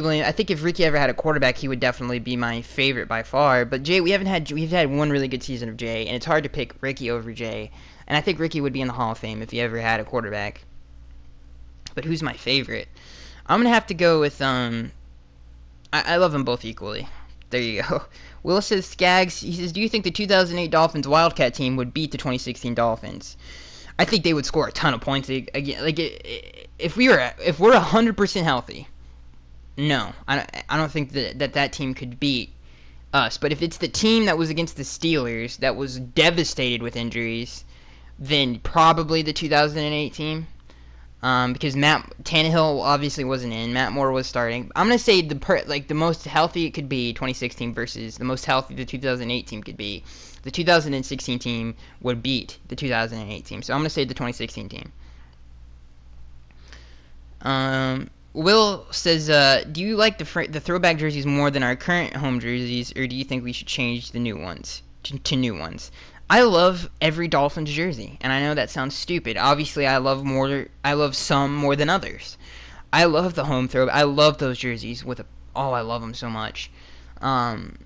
Speaker 1: Williams, I think if Ricky ever had a quarterback, he would definitely be my favorite by far. But Jay, we've had one really good season of Jay, and it's hard to pick Ricky over Jay. And I think Ricky would be in the Hall of Fame if he ever had a quarterback. But who's my favorite? I'm gonna have to go with I love them both equally. There you go. Will says, Skaggs, he says, do you think the 2008 Dolphins Wildcat team would beat the 2016 Dolphins? I think they would score a ton of points again. Like, if we're 100% healthy, no, I don't think that team could beat us. But if it's the team that was against the Steelers that was devastated with injuries, then probably the 2008 team. Because Tannehill obviously wasn't in. Matt Moore was starting. I'm gonna say the most healthy it could be 2016 versus the most healthy the 2008 team could be. The 2016 team would beat the 2008 team. So I'm gonna say the 2016 team. Will says, do you like the throwback jerseys more than our current home jerseys, or do you think we should change the new ones to new ones? I love every Dolphins jersey, and I know that sounds stupid. Obviously, I love some more than others. I love the home throw. I love those jerseys I love them so much. And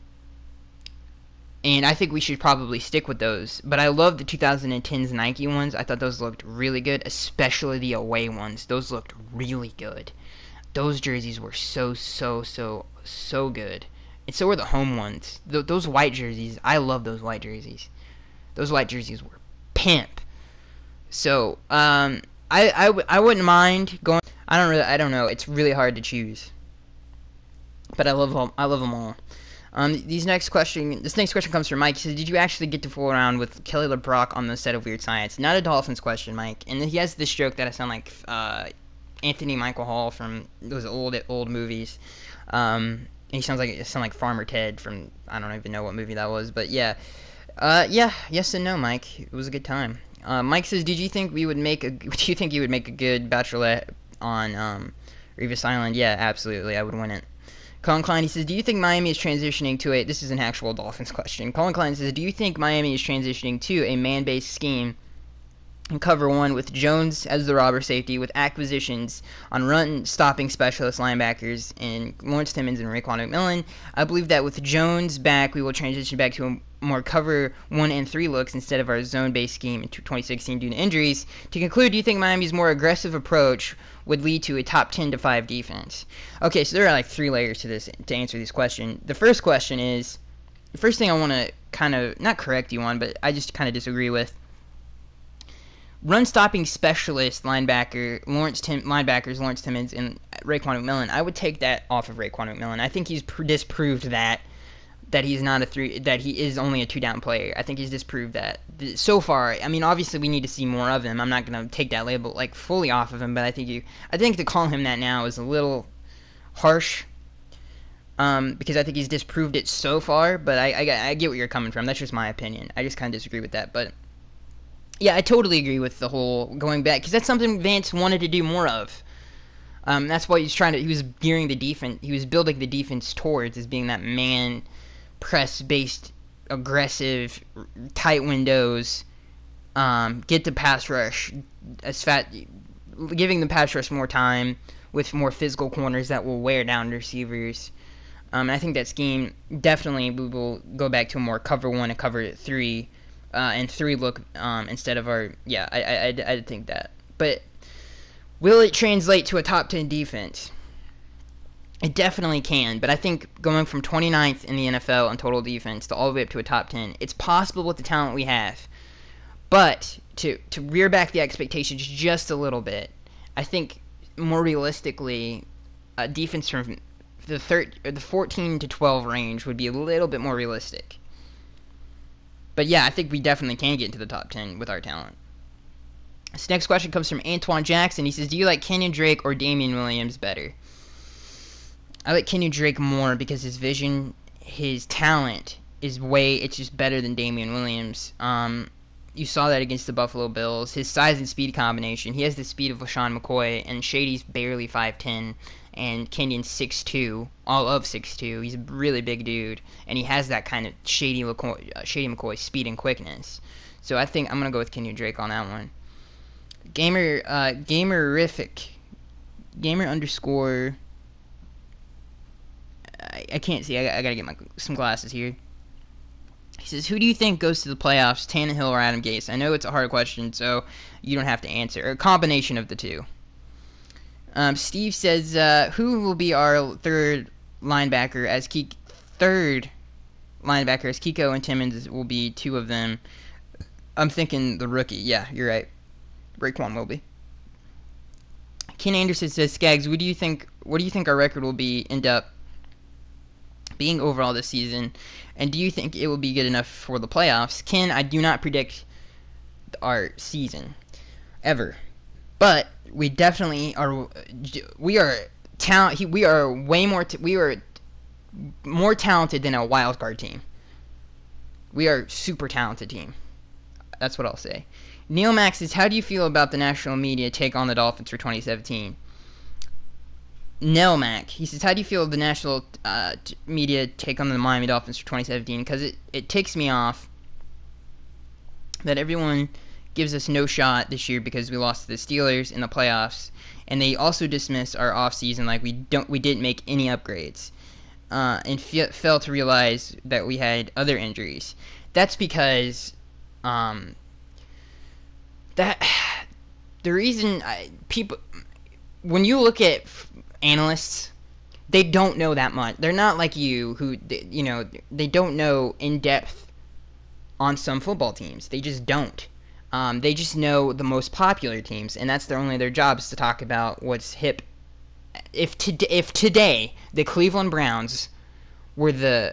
Speaker 1: I think we should probably stick with those. But I love the 2010s Nike ones. I thought those looked really good, especially the away ones. Those looked really good. Those jerseys were so good. And so were the home ones. Those white jerseys, I love those white jerseys. Those white jerseys were pimp. So, I wouldn't mind going. I don't know. It's really hard to choose. But I love them all. This next question comes from Mike. He says, did you actually get to fool around with Kelly LeBrock on the set of Weird Science? Not a Dolphins question, Mike. And he has this joke that I sound like Anthony Michael Hall from those old movies. He sounds like Farmer Ted from, I don't even know what movie that was, but yeah. Yes and no, Mike. It was a good time. Mike says, do you think you would make a good Bachelorette on Revis Island? Yeah, absolutely. I would win it. Colin Klein, he says, do you think Miami is transitioning to this is an actual Dolphins question. Colin Klein says, do you think Miami is transitioning to a man-based scheme in cover one with Jones as the robber safety, with acquisitions on run-stopping specialist linebackers in Lawrence Timmons and Raekwon McMillan? I believe that with Jones back, we will transition back to a more cover 1 and 3 looks instead of our zone-based scheme in 2016 due to injuries. To conclude, do you think Miami's more aggressive approach would lead to a top 10 to 5 defense? Okay, so there are like 3 layers to this to answer this question. The first question is, the first thing I want to kind of, not correct you on, but I just kind of disagree with. Run-stopping specialist linebackers Lawrence Timmons and Raekwon McMillan, I would take that off of Raekwon McMillan. I think he's disproved that he's not that he is only a two-down player. I think he's disproved that so far. I mean, obviously we need to see more of him. I'm not going to take that label like fully off of him, but I think to call him that now is a little harsh. Because I think he's disproved it so far, but I get where you're coming from. That's just my opinion. I just kind of disagree with that, but yeah, I totally agree with the whole going back, because that's something Vance wanted to do more of. That's why he was gearing the defense, he was building the defense towards as being that man press-based, aggressive, tight windows, get the pass rush, giving the pass rush more time with more physical corners that will wear down receivers. I think that scheme, definitely we will go back to a more cover 1 and cover 3 and 3 look instead of our, yeah, I think that. But will it translate to a top 10 defense? It definitely can, but I think going from 29th in the NFL in total defense to all the way up to a top 10, it's possible with the talent we have. But to rear back the expectations just a little bit, I think more realistically, a defense from the 14 to 12 range would be a little bit more realistic. But yeah, I think we definitely can get into the top 10 with our talent. This next question comes from Antoine Jackson. He says, do you like Kenyon Drake or Damian Williams better? I like Kenyon Drake more because his vision, his talent it's just better than Damian Williams. You saw that against the Buffalo Bills. His size and speed combination. He has the speed of LaShawn McCoy, and Shady's barely 5'10", and Kenyon's 6'2", all of 6'2". He's a really big dude, and he has that kind of Shady McCoy speed and quickness. So I think I'm going to go with Kenyon Drake on that one. Gamerific. Gamer underscore... I can't see. I got to get some glasses here. He says, who do you think goes to the playoffs, Tannehill or Adam Gase? I know it's a hard question, so you don't have to answer. A combination of the two. Steve says, who will be our third linebacker as Kiko and Timmons will be two of them. I'm thinking the rookie. Yeah, you're right. Raekwon will be. Ken Anderson says, Skaggs, what do you think our record will end up being overall this season, and do you think it will be good enough for the playoffs? Ken, I do not predict our season ever, but we definitely are. We are more talented than a wild card team. We are a super talented team. That's what I'll say. Neil Max says, how do you feel about the national media take on the Dolphins for 2017? Nelmac, he says, how do you feel the national media take on the Miami Dolphins for 2017? Because it ticks me off that everyone gives us no shot this year because we lost to the Steelers in the playoffs, and they also dismiss our offseason like we didn't make any upgrades, and fail to realize that we had other injuries. That's because the reason people, when you look at analysts, they don't know that much. They're not like you who, they don't know in depth on some football teams. They just don't. They just know the most popular teams, and that's their job is to talk about what's hip. If today the Cleveland Browns were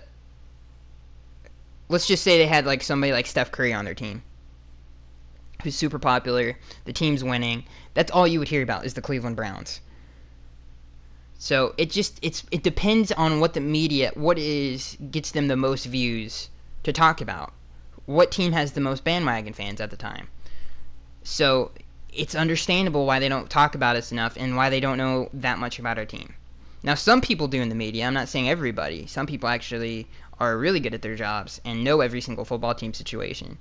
Speaker 1: let's just say they had like somebody like Steph Curry on their team, who's super popular, the team's winning, that's all you would hear about is the Cleveland Browns. So it depends on what the media, gets them the most views to talk about. What team has the most bandwagon fans at the time? So it's understandable why they don't talk about us enough and why they don't know that much about our team. Now, some people do in the media. I'm not saying everybody. Some people actually are really good at their jobs and know every single football team situation.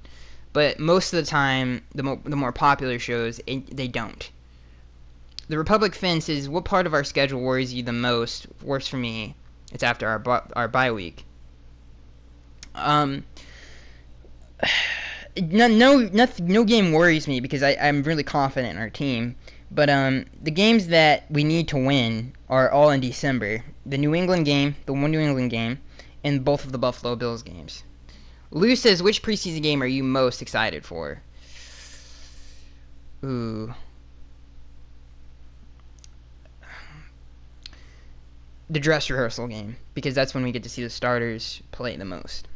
Speaker 1: But most of the time, the more popular shows, they don't. The Republic Finn says, what part of our schedule worries you the most? Worse for me, it's after our bye week. No game worries me because I'm really confident in our team. But the games that we need to win are all in December. The one New England game in both of the Buffalo Bills games. Lou says, which preseason game are you most excited for? Ooh. The dress rehearsal game, because that's when we get to see the starters play the most.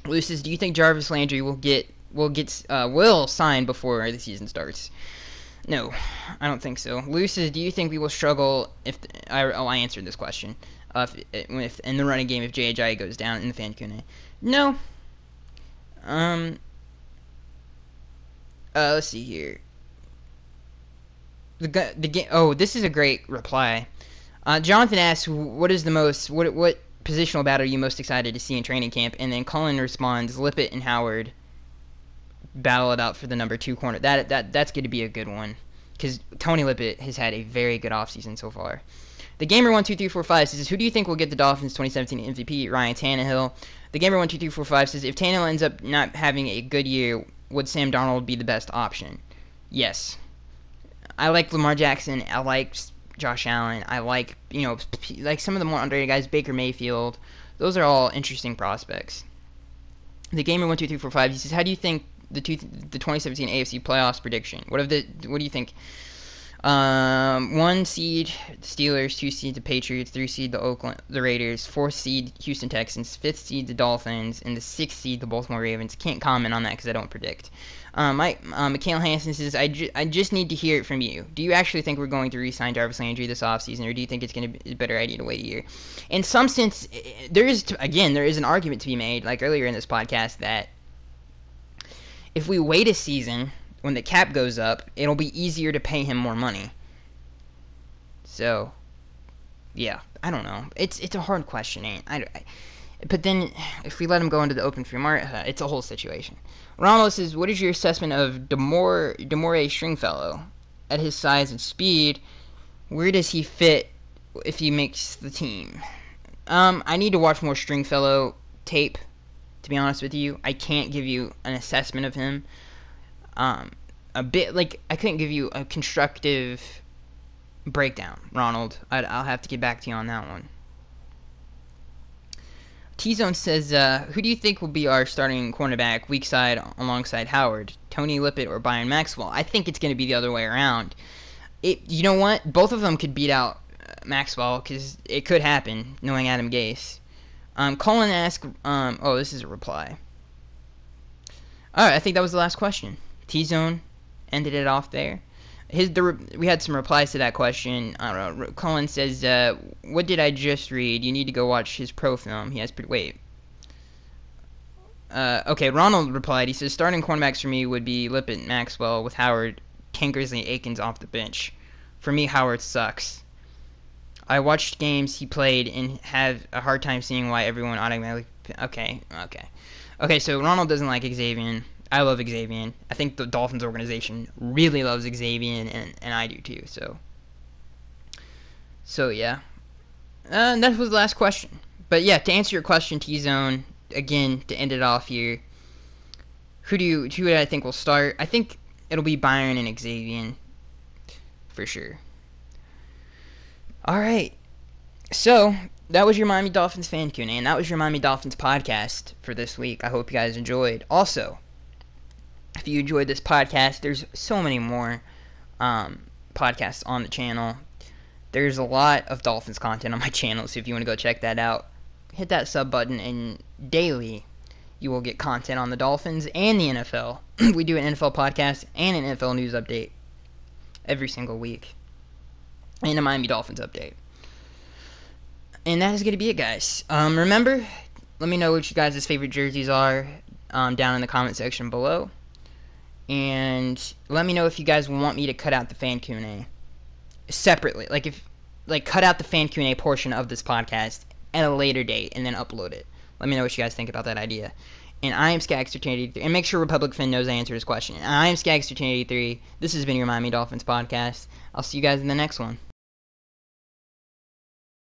Speaker 1: Lou says, do you think Jarvis Landry will sign before the season starts? No, I don't think so. Lou says, do you think we will struggle if I answered this question. If in the running game if J.J. goes down in the fan Q&A. No. Let's see here. The game. Oh, this is a great reply. Jonathan asks, what positional battle are you most excited to see in training camp? And then Cullen responds, Lippett and Howard battle it out for the number 2 corner. That's going to be a good one, because Tony Lippett has had a very good offseason so far. The Gamer12345 says, who do you think will get the Dolphins 2017 MVP? Ryan Tannehill. The Gamer12345 says, if Tannehill ends up not having a good year, would Sam Darnold be the best option? Yes. I like Lamar Jackson. I like Josh Allen. I like, like some of the more underrated guys, Baker Mayfield. Those are all interesting prospects. The Gamer12345, he says, how do you think the 2017 AFC playoffs prediction? What do you think? 1 seed the Steelers, 2 seed the Patriots, 3 seed the Raiders, 4th seed Houston Texans, 5th seed the Dolphins, and the 6th seed the Baltimore Ravens. Can't comment on that because I don't predict. Mikhail Hansen says, I just need to hear it from you. Do you actually think we're going to re-sign Jarvis Landry this offseason, or do you think it's going to be a better idea to wait a year? In some sense, there is an argument to be made, like earlier in this podcast, that if we wait a season, when the cap goes up, it'll be easier to pay him more money. So, yeah, I don't know. It's a hard question, but then, if we let him go into the open free market, it's a whole situation. Ronald says, what is your assessment of Demore Stringfellow? At his size and speed, where does he fit if he makes the team? I need to watch more Stringfellow tape, to be honest with you. I can't give you an assessment of him. I couldn't give you a constructive breakdown, Ronald. I'll have to get back to you on that one. T-Zone says, who do you think will be our starting cornerback weak side alongside Howard? Tony Lippett or Byron Maxwell? I think it's going to be the other way around. You know what? Both of them could beat out Maxwell, because it could happen, knowing Adam Gase. Colin asked, this is a reply. Alright, I think that was the last question. T-Zone ended it off there. We had some replies to that question. I don't know. Colin says, what did I just read? You need to go watch his pro film. He has wait. Okay, Ronald replied. He says, starting cornerbacks for me would be Lippett, Maxwell, with Howard, Tankersley, Akins off the bench. For me, Howard sucks. I watched games he played and have a hard time seeing why everyone automatically... Okay, so Ronald doesn't like Xavier. I love Xavier. I think the Dolphins organization really loves Xavier, and I do too. So yeah. That was the last question. But yeah, to answer your question, T-Zone, again, to end it off here, who do I think will start? I think it'll be Byron and Xavier, for sure. All right. So that was your Miami Dolphins fan Q&A, and that was your Miami Dolphins podcast for this week. I hope you guys enjoyed. Also, if you enjoyed this podcast, there's so many more podcasts on the channel. There's a lot of Dolphins content on my channel, so if you want to go check that out, hit that sub button, and daily you will get content on the Dolphins and the NFL. We do an NFL podcast and an NFL news update every single week, and a Miami Dolphins update. And that is going to be it, guys. Remember, let me know what you guys' favorite jerseys are down in the comment section below. And let me know if you guys want me to cut out the fan Q&A separately. Cut out the fan Q&A portion of this podcast at a later date and then upload it. Let me know what you guys think about that idea. And I am Skagster1083. And make sure Republic Fan knows I answered his question. And I am Skagster1083. This has been your Miami Dolphins podcast. I'll see you guys in the next one.